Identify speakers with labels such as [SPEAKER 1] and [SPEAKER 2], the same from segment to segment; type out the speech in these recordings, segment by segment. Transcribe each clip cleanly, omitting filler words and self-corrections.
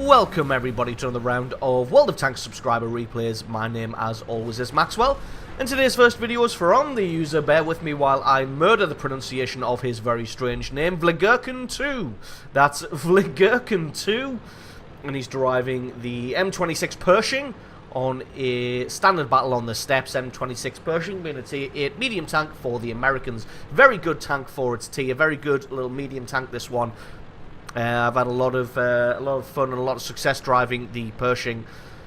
[SPEAKER 1] Welcome everybody to another round of World of Tanks subscriber replays. My name as always is Maxwell, and today's first video is from the user. Bear with me while I murder the pronunciation of his very strange name, Vlgurkin2. That's Vlgurkin2, and he's driving the M26 Pershing on a standard battle on the steppes. M26 Pershing being a tier 8 medium tank for the Americans. Very good tank for its tier, very good little medium tank this one. I've had a lot of fun and a lot of success driving the Pershing.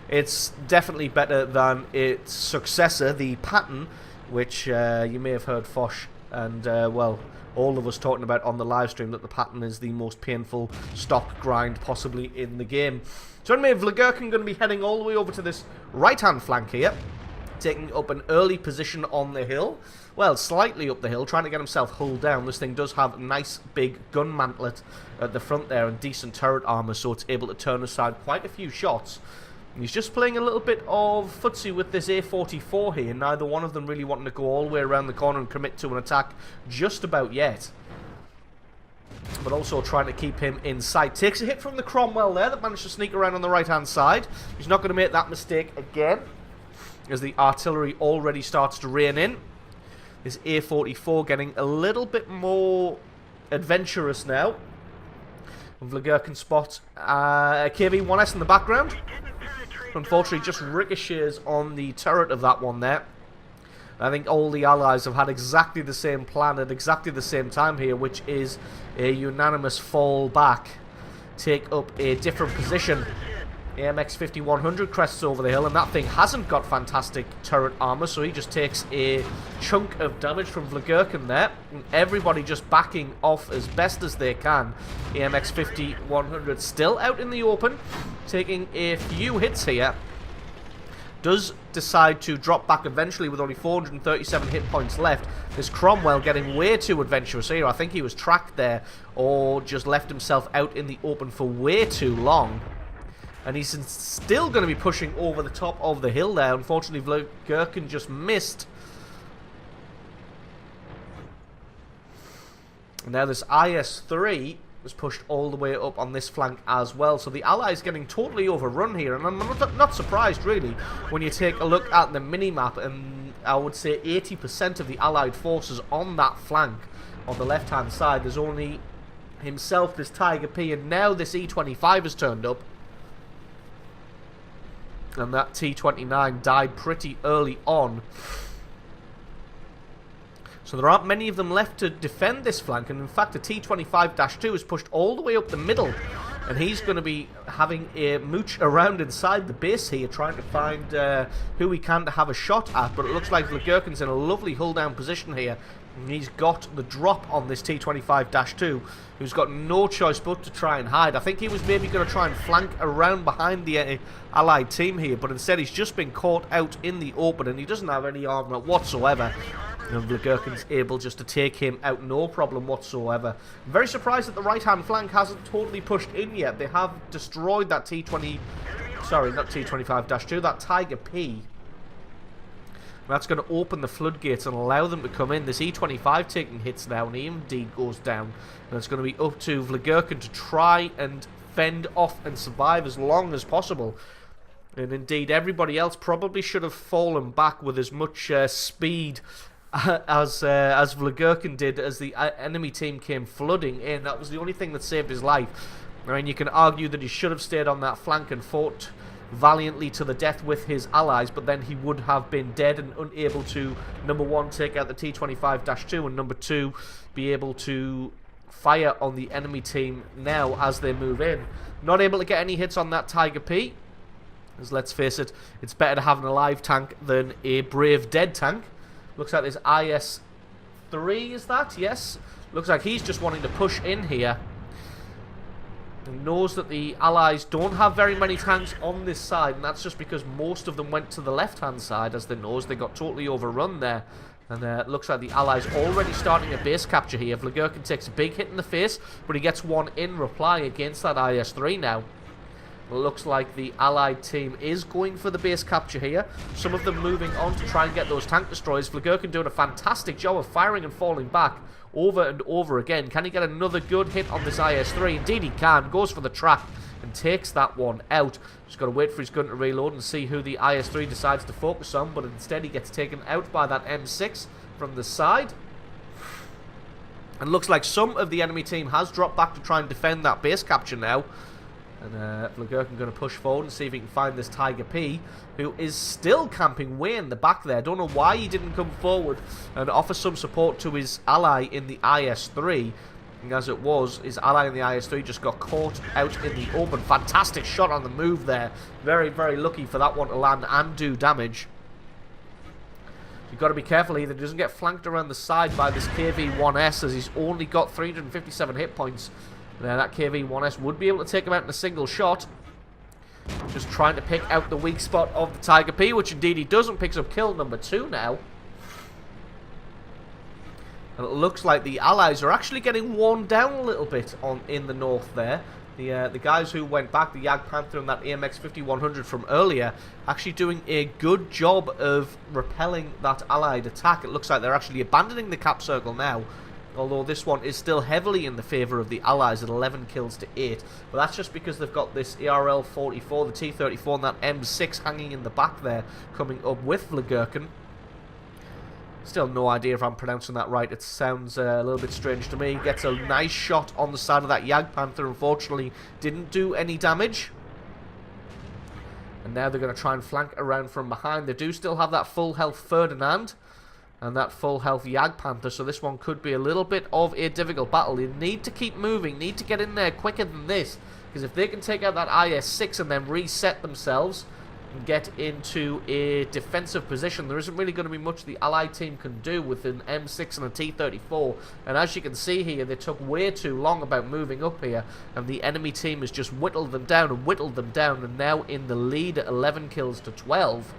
[SPEAKER 1] It's definitely better than its successor, the Patton, which you may have heard Fosh and well, all of us talking about on the live stream, that the Patton is the most painful stock grind possibly in the game. So anyway, Vlgurkin going to be heading all the way over to this right-hand flank here, taking up an early position on the hill. Well, slightly up the hill, trying to get himself hulled down. This thing does have a nice big gun mantlet at the front there and decent turret armor, so it's able to turn aside quite a few shots. And he's just playing a little bit of footsie with this A44 here, neither one of them really wanting to go all the way around the corner and commit to an attack just about yet, but also trying to keep him in sight. Takes a hit from the Cromwell there that managed to sneak around on the right hand side. He's not going to make that mistake again, as the artillery already starts to rain in. This A44 getting a little bit more adventurous now. Vlgurkin spot KB1S in the background. Unfortunately, just ricochets on the turret of that one there. I think all the allies have had exactly the same plan at exactly the same time here, which is a unanimous fall back. Take up a different position. AMX 5100 crests over the hill, and that thing hasn't got fantastic turret armor, so he just takes a chunk of damage from Vlgurkin there. And everybody just backing off as best as they can. AMX 5100 still out in the open, taking a few hits here. Does decide to drop back eventually with only 437 hit points left. This Cromwell getting way too adventurous here. I think he was tracked there, or just left himself out in the open for way too long. And he's still going to be pushing over the top of the hill there. Unfortunately, Vlgurkin just missed. And now this IS-3 was pushed all the way up on this flank as well. So the Allies getting totally overrun here. And I'm not surprised, really, when you take a look at the mini-map. And I would say 80% of the Allied forces on that flank, on the left-hand side. There's only himself, this Tiger P, and now this E25 has turned up. And that T-29 died pretty early on. So there aren't many of them left to defend this flank. And in fact, the T-25-2 is pushed all the way up the middle. And he's going to be having a mooch around inside the base here, trying to find who he can to have a shot at. But it looks like Vlgurkin's in a lovely hull-down position here. And he's got the drop on this T-25-2, who's got no choice but to try and hide. I think he was maybe going to try and flank around behind the Allied team here, but instead he's just been caught out in the open, and he doesn't have any armor whatsoever. And Vlgurkin's able just to take him out, no problem whatsoever. I'm very surprised that the right-hand flank hasn't totally pushed in yet. They have destroyed that T-25-2, that Tiger P. That's going to open the floodgates and allow them to come in. This E25 taking hits now, and he indeed goes down. And it's going to be up to Vlgurkin to try and fend off and survive as long as possible. And indeed, everybody else probably should have fallen back with as much speed as Vlgurkin did as the enemy team came flooding in. That was the only thing that saved his life. I mean, you can argue that he should have stayed on that flank and fought valiantly to the death with his allies, but then he would have been dead and unable to, number one, take out the T-25-2, and number two, be able to fire on the enemy team now as they move in. Not able to get any hits on that Tiger P, as let's face it, it's better to have an alive tank than a brave dead tank. Looks like this IS-3, is that? Yes. Looks like he's just wanting to push in here. And knows that the Allies don't have very many tanks on this side, and that's just because most of them went to the left-hand side, as they knows they got totally overrun there. And it looks like the Allies already starting a base capture here. Vlgurkin takes a big hit in the face, but he gets one in reply against that IS-3 now. It looks like the Allied team is going for the base capture here. Some of them moving on to try and get those tank destroyers. Vlogurkin doing a fantastic job of firing and falling back over and over again. Can he get another good hit on this IS-3? Indeed he can. Goes for the track and takes that one out. Just got to wait for his gun to reload and see who the IS-3 decides to focus on, but instead he gets taken out by that M6 from the side. And looks like some of the enemy team has dropped back to try and defend that base capture now. And Vlogurkin going to push forward and see if he can find this Tiger P, who is still camping way in the back there. Don't know why he didn't come forward and offer some support to his ally in the IS-3. And as it was, his ally in the IS-3 just got caught out in the open. Fantastic shot on the move there. Very, very lucky for that one to land and do damage. You've got to be careful here that he doesn't get flanked around the side by this KV-1S, as he's only got 357 hit points. That KV-1S would be able to take him out in a single shot. Just trying to pick out the weak spot of the Tiger P, which indeed he does, and picks up kill number 2 now. And it looks like the Allies are actually getting worn down a little bit in the north there. The guys who went back, the Jagdpanther and that AMX 5100 from earlier, actually doing a good job of repelling that Allied attack. It looks like they're actually abandoning the cap circle now. Although this one is still heavily in the favour of the Allies at 11 kills to 8. But that's just because they've got this ARL-44, the T-34 and that M6 hanging in the back there, coming up with Vlogurkin. Still no idea if I'm pronouncing that right. It sounds a little bit strange to me. Gets a nice shot on the side of that Jagdpanther. Unfortunately, didn't do any damage. And now they're going to try and flank around from behind. They do still have that full health Ferdinand and that full health Jagdpanther, so this one could be a little bit of a difficult battle. They need to keep moving, need to get in there quicker than this, because if they can take out that IS-6 and then reset themselves and get into a defensive position, there isn't really going to be much the Allied team can do with an M6 and a T-34. And as you can see here, they took way too long about moving up here, and the enemy team has just whittled them down and whittled them down, and now in the lead at 11 kills to 12.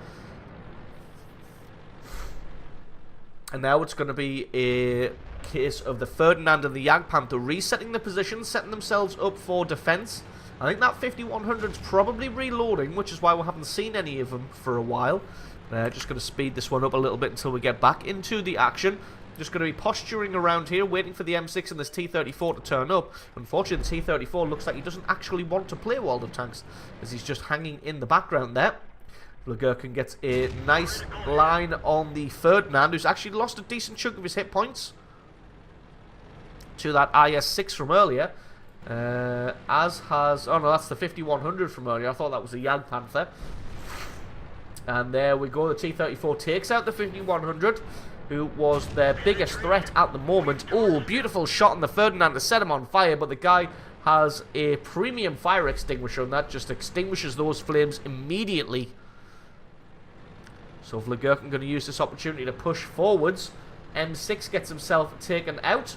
[SPEAKER 1] And now it's going to be a case of the Ferdinand and the Jagdpanther resetting the position, setting themselves up for defense. I think that 5100's probably reloading, which is why we haven't seen any of them for a while. Just going to speed this one up a little bit until we get back into the action. Just going to be posturing around here, waiting for the M6 and this T-34 to turn up. Unfortunately, the T-34 looks like he doesn't actually want to play World of Tanks, as he's just hanging in the background there. Vlogurkin gets a nice line on the Ferdinand, who's actually lost a decent chunk of his hit points to that IS-6 from earlier. As has... Oh no, that's the 5100 from earlier. I thought that was the Jagdpanther. And there we go. The T-34 takes out the 5100, who was their biggest threat at the moment. Oh, beautiful shot on the Ferdinand to set him on fire, but the guy has a premium fire extinguisher, and that just extinguishes those flames immediately. So Vlogurkin going to use this opportunity to push forwards. M6 gets himself taken out.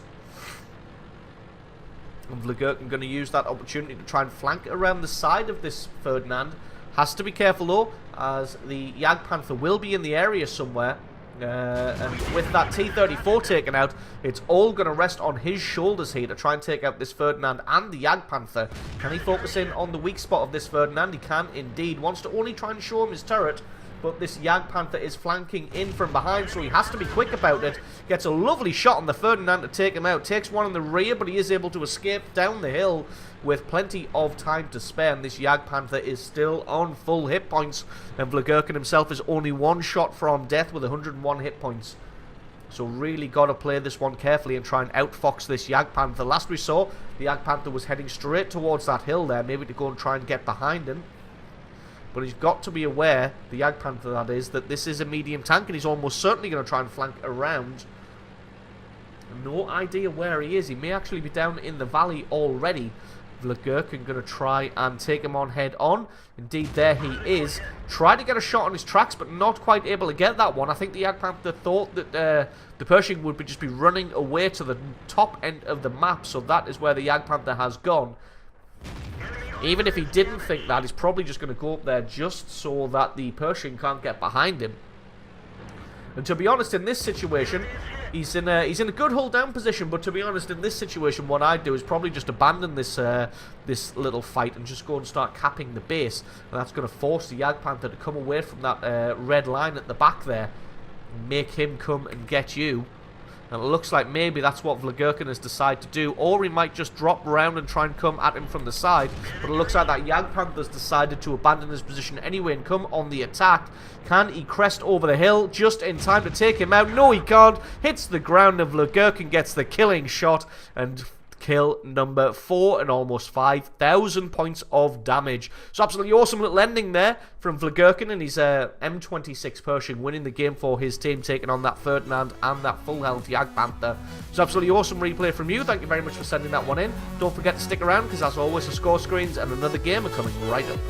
[SPEAKER 1] And Vlogurkin going to use that opportunity to try and flank around the side of this Ferdinand. Has to be careful though, as the Jagdpanther will be in the area somewhere. And with that T-34 taken out, it's all going to rest on his shoulders here to try and take out this Ferdinand and the Jagdpanther. Can he focus in on the weak spot of this Ferdinand? He can indeed. Wants to only try and show him his turret, but this Jagdpanther is flanking in from behind, so he has to be quick about it. Gets a lovely shot on the Ferdinand to take him out. Takes one in the rear, but he is able to escape down the hill with plenty of time to spare. And this Jagdpanther is still on full hit points, and Vlogurkin himself is only one shot from death with 101 hit points. So really got to play this one carefully and try and outfox this Jagdpanther. Last we saw, the Jagdpanther was heading straight towards that hill there, maybe to go and try and get behind him. But he's got to be aware, the Jagdpanther that is, that this is a medium tank, and he's almost certainly going to try and flank around. No idea where he is. He may actually be down in the valley already. Vlogurkin going to try and take him on head on. Indeed, there he is. Tried to get a shot on his tracks, but not quite able to get that one. I think the Jagdpanther thought that the Pershing would just be running away to the top end of the map, so that is where the Jagdpanther has gone. Even if he didn't think that, he's probably just going to go up there just so that the Pershing can't get behind him. And to be honest, in this situation, He's in a good hold down position, but to be honest, in this situation, what I'd do is probably just abandon this this little fight and just go and start capping the base, and that's going to force the Jagdpanther to come away from that red line at the back there, and make him come and get you. And it looks like maybe that's what Vlogurkin has decided to do, or he might just drop around and try and come at him from the side. But it looks like that Jagdpanther's decided to abandon his position anyway and come on the attack. Can he crest over the hill just in time to take him out? No, he can't. Hits the ground and Vlogurkin gets the killing shot and kill number 4 and almost 5,000 points of damage. So absolutely awesome little ending there from Vlogurkin and his M26 Pershing, winning the game for his team, taking on that Ferdinand and that full health Jagdpanther. So absolutely awesome replay from you. Thank you very much for sending that one in. Don't forget to stick around, because as always, the score screens and another game are coming right up.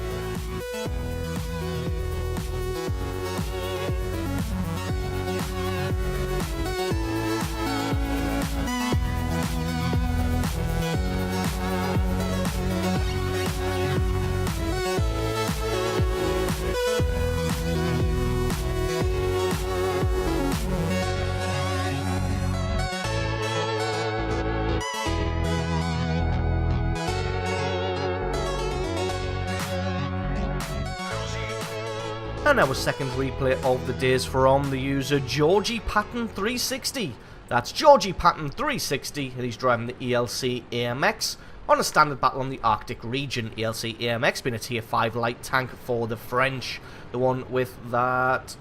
[SPEAKER 1] And our second replay of the day is from the user Georgie Patton 360. That's Georgie Patton 360, and he's driving the ELC AMX on a standard battle on the Arctic region. ELC AMX being a tier 5 light tank for the French. The one with that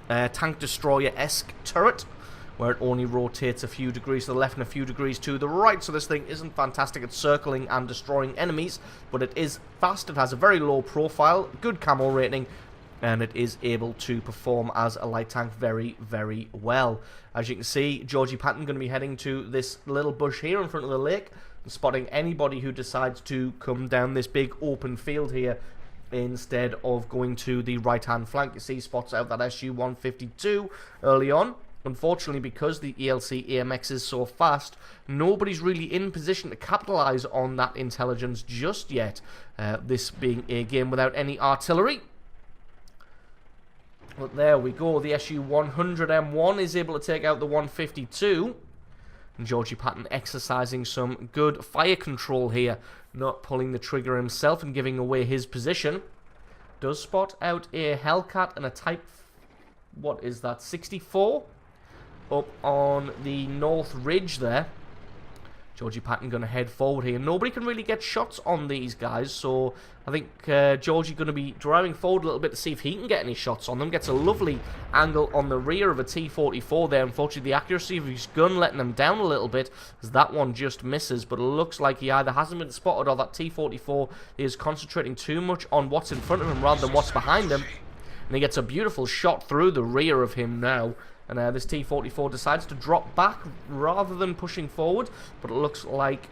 [SPEAKER 1] tank destroyer-esque turret, where it only rotates a few degrees to the left and a few degrees to the right. So this thing isn't fantastic at circling and destroying enemies, but it is fast. It has a very low profile, good camo rating, and it is able to perform as a light tank very, very well. As you can see, Georgie Patton going to be heading to this little bush here in front of the lake and spotting anybody who decides to come down this big open field here instead of going to the right-hand flank. You see, spots out that SU-152 early on. Unfortunately, because the ELC AMX is so fast, nobody's really in position to capitalize on that intelligence just yet. This being a game without any artillery. But there we go, the SU-100M1 is able to take out the 152. And Georgie Patton exercising some good fire control here, not pulling the trigger himself and giving away his position. Does spot out a Hellcat and a Type, what is that, 64? Up on the North Ridge there. Georgie Patton going to head forward here. Nobody can really get shots on these guys, so I think Georgie going to be driving forward a little bit to see if he can get any shots on them. Gets a lovely angle on the rear of a T-44 there. Unfortunately, the accuracy of his gun letting him down a little bit, as that one just misses, but it looks like he either hasn't been spotted or that T-44 is concentrating too much on what's in front of him rather than what's behind him. And he gets a beautiful shot through the rear of him now. And this T-44 decides to drop back rather than pushing forward. But it looks like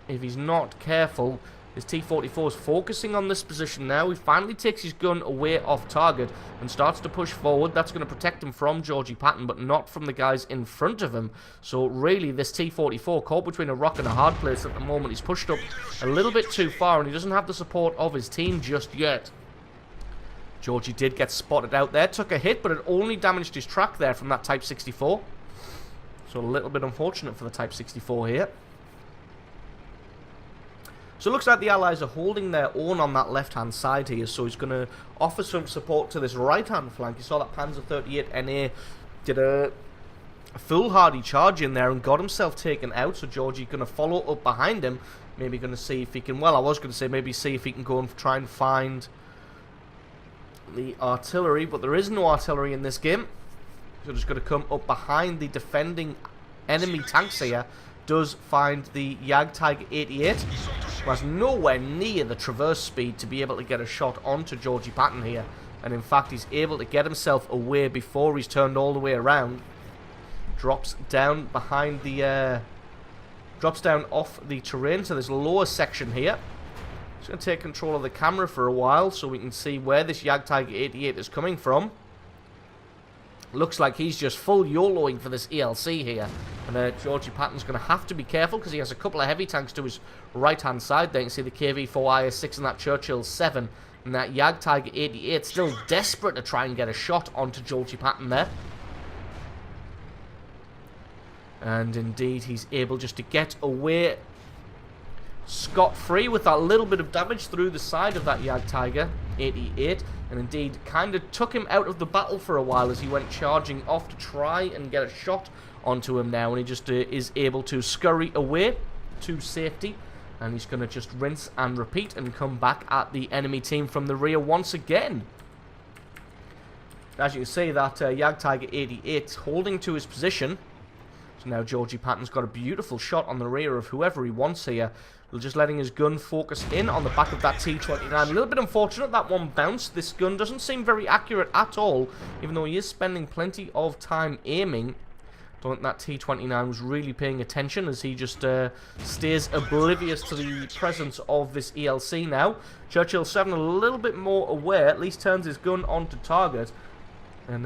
[SPEAKER 1] if he's not careful, this T-44 is focusing on this position now. He finally takes his gun away off target and starts to push forward. That's going to protect him from Georgie Patton, but not from the guys in front of him. So really, this T-44 caught between a rock and a hard place at the moment. He's pushed up a little bit too far, and he doesn't have the support of his team just yet. Georgie did get spotted out there, took a hit, but it only damaged his track there from that Type 64. So a little bit unfortunate for the Type 64 here. So it looks like the Allies are holding their own on that left-hand side here, so he's going to offer some support to this right-hand flank. You saw that Panzer 38 NA did a foolhardy charge in there and got himself taken out, so Georgie going to follow up behind him. Maybe going to see if he can, well, I was going to say maybe see if he can go and try and find the artillery, but there is no artillery in this game. So just going to come up behind the defending enemy tanks here. Does find the Jagdtiger 88, who has nowhere near the traverse speed to be able to get a shot onto Georgie Patton here. And in fact, he's able to get himself away before he's turned all the way around. Drops down behind the drops down off the terrain to this lower section here. Just going to take control of the camera for a while so we can see where this Jagdtiger 88 is coming from. Looks like he's just full YOLOing for this ELC here. And Georgie Patton's going to have to be careful because he has a couple of heavy tanks to his right-hand side there. You can see the KV-4 IS-6 and that Churchill 7. And that Jagdtiger 88 still desperate to try and get a shot onto Georgie Patton there. And indeed, he's able just to get away scot-free with that little bit of damage through the side of that Jagdtiger 88. And indeed, kind of took him out of the battle for a while as he went charging off to try and get a shot onto him now. And he just is able to scurry away to safety. And he's going to just rinse and repeat and come back at the enemy team from the rear once again. As you can see, that Jagdtiger 88 holding to his position. So now Georgie Patton's got a beautiful shot on the rear of whoever he wants here. He's just letting his gun focus in on the back of that T-29. A little bit unfortunate that one bounced. This gun doesn't seem very accurate at all, even though he is spending plenty of time aiming. Don't think that T-29 was really paying attention as he just stays oblivious to the presence of this ELC now. Churchill 7 a little bit more aware, at least turns his gun onto target. And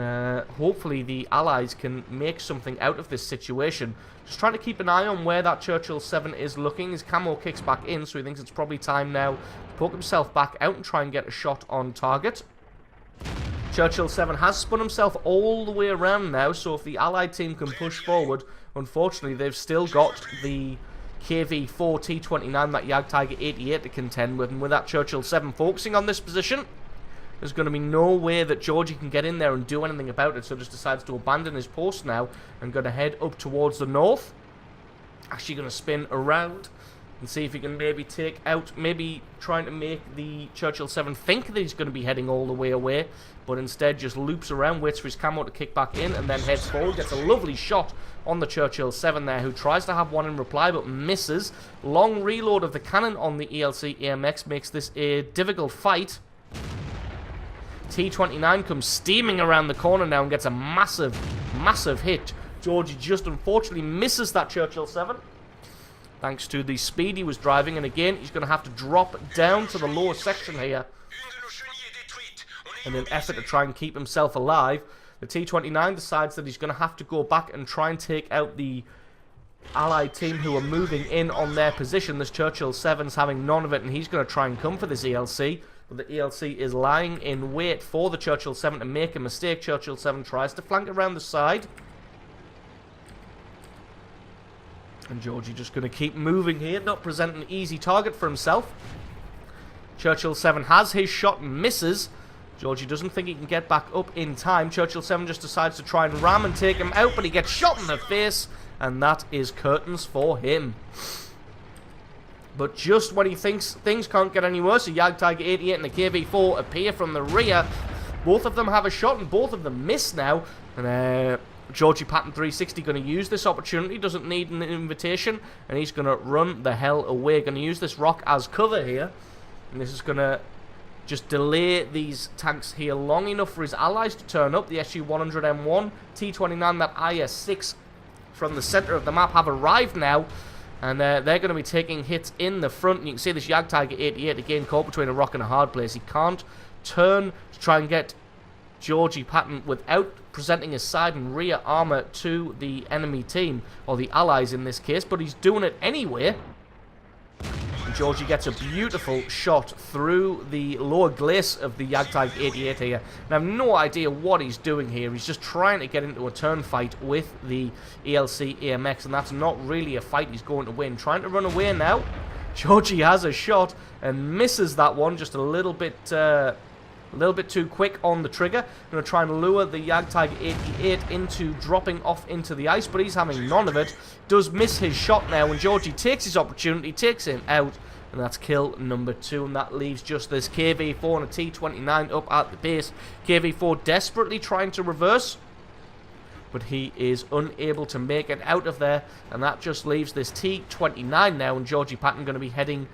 [SPEAKER 1] hopefully the Allies can make something out of this situation. Just trying to keep an eye on where that Churchill 7 is looking. His camo kicks back in, so he thinks it's probably time now to poke himself back out and try and get a shot on target. Churchill 7 has spun himself all the way around now, so if the Allied team can push forward, unfortunately they've still got the KV-4 T-29, that Jagdtiger 88 to contend with, and with that Churchill 7 focusing on this position, there's going to be no way that Georgie can get in there and do anything about it, so just decides to abandon his post now and going to head up towards the north. Actually going to spin around and see if he can maybe take out, maybe trying to make the Churchill 7 think that he's going to be heading all the way away, but instead just loops around, waits for his camo to kick back in, and then heads forward. Gets a lovely shot on the Churchill 7 there, who tries to have one in reply but misses. Long reload of the cannon on the ELC AMX makes this a difficult fight. T-29 comes steaming around the corner now and gets a massive, massive hit. Georgie just unfortunately misses that Churchill 7. Thanks to the speed he was driving, and again, he's going to have to drop down to the lower section here in an effort to try and keep himself alive. The T-29 decides that he's going to have to go back and try and take out the Allied team who are moving in on their position. This Churchill 7's having none of it, and he's going to try and come for this ELC. But the ELC is lying in wait for the Churchill 7 to make a mistake. Churchill 7 tries to flank around the side. And Georgie just going to keep moving here, not present an easy target for himself. Churchill 7 has his shot and misses. Georgie doesn't think he can get back up in time. Churchill 7 just decides to try and ram and take him out, but he gets shot in the face, and that is curtains for him. But just when he thinks things can't get any worse, a Jagdtiger 88 and a KV-4 appear from the rear. Both of them have a shot, and both of them miss now. And Georgie Patton 360 going to use this opportunity, doesn't need an invitation, and he's going to run the hell away. Going to use this rock as cover here, and this is going to just delay these tanks here long enough for his allies to turn up. The SU-100M1, T-29, that IS-6 from the center of the map have arrived now, and they're going to be taking hits in the front. And you can see this Jagdtiger 88 again caught between a rock and a hard place. He can't turn to try and get Georgie Patton without presenting his side and rear armor to the enemy team, or the allies in this case, but he's doing it anyway. And Georgie gets a beautiful shot through the lower glacis of the Jagdtiger 88 here. And I have no idea what he's doing here. He's just trying to get into a turn fight with the ELC AMX, and that's not really a fight he's going to win. Trying to run away now. Georgie has a shot and misses that one just a little bit too quick on the trigger. Going to try and lure the Jagdtiger 88 into dropping off into the ice, but he's having none of it. Does miss his shot now, and Georgie takes his opportunity, takes him out, and that's kill number 2, and that leaves just this KV-4 and a T-29 up at the base. KV-4 desperately trying to reverse, but he is unable to make it out of there, and that just leaves this T-29 now, and Georgie Patton going to be heading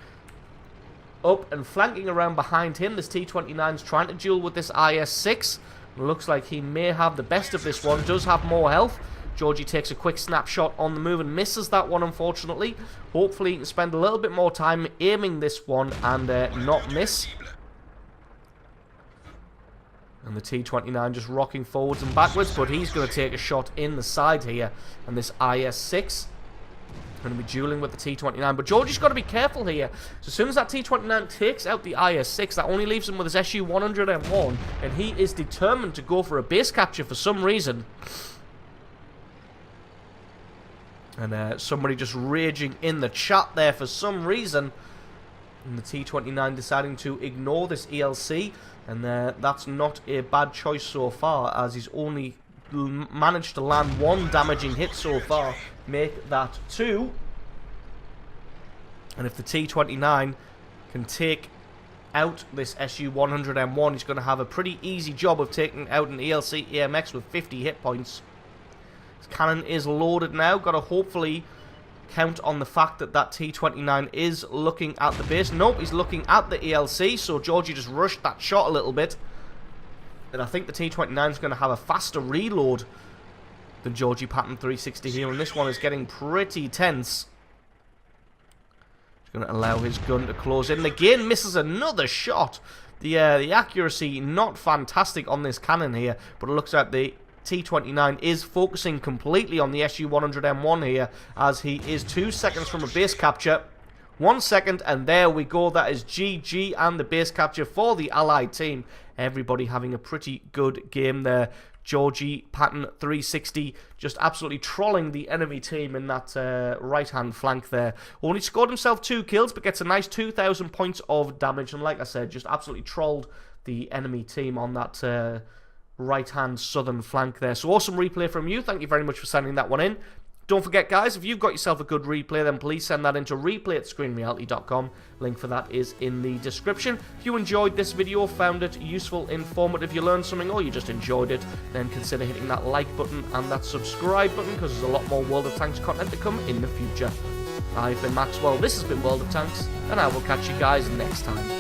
[SPEAKER 1] up and flanking around behind him. This T-29's trying to duel with this IS-6. Looks like he may have the best of this one. Does have more health. Georgie takes a quick snapshot on the move and misses that one, unfortunately. Hopefully he can spend a little bit more time aiming this one and not miss. And the T-29 just rocking forwards and backwards, but he's going to take a shot in the side here. And this IS-6 going to be dueling with the T-29, but Georgie's got to be careful here. So as soon as that T-29 takes out the IS-6, that only leaves him with his SU-100M1, and he is determined to go for a base capture for some reason. And somebody just raging in the chat there for some reason. And the T-29 deciding to ignore this ELC. And that's not a bad choice so far, as he's only managed to land 1 damaging hit so far. Make that 2. And if the T-29 can take out this SU-100M1, he's going to have a pretty easy job of taking out an ELC AMX with 50 hit points. His cannon is loaded now. Got to hopefully count on the fact that that T-29 is looking at the base. Nope, he's looking at the ELC, so Georgie just rushed that shot a little bit. And I think the T-29 is going to have a faster reload than Georgie Patton 360 here, and this one is getting pretty tense. He's going to allow his gun to close in. Again, misses another shot. The accuracy not fantastic on this cannon here, but it looks like the T-29 is focusing completely on the SU-100M1 here, as he is 2 seconds from a base capture. 1 second, and there we go. That is GG and the base capture for the Allied team. Everybody having a pretty good game there. Georgie Patton 360 just absolutely trolling the enemy team in that right-hand flank there. Only scored himself 2 kills, but gets a nice 2,000 points of damage. And like I said, just absolutely trolled the enemy team on that right-hand southern flank there. So awesome replay from you. Thank you very much for sending that one in. Don't forget, guys, if you've got yourself a good replay, then please send that into replay@screenreality.com. Link for that is in the description. If you enjoyed this video, found it useful, informative, you learned something, or you just enjoyed it, then consider hitting that like button and that subscribe button, because there's a lot more World of Tanks content to come in the future. I've been Maxwell, this has been World of Tanks, and I will catch you guys next time.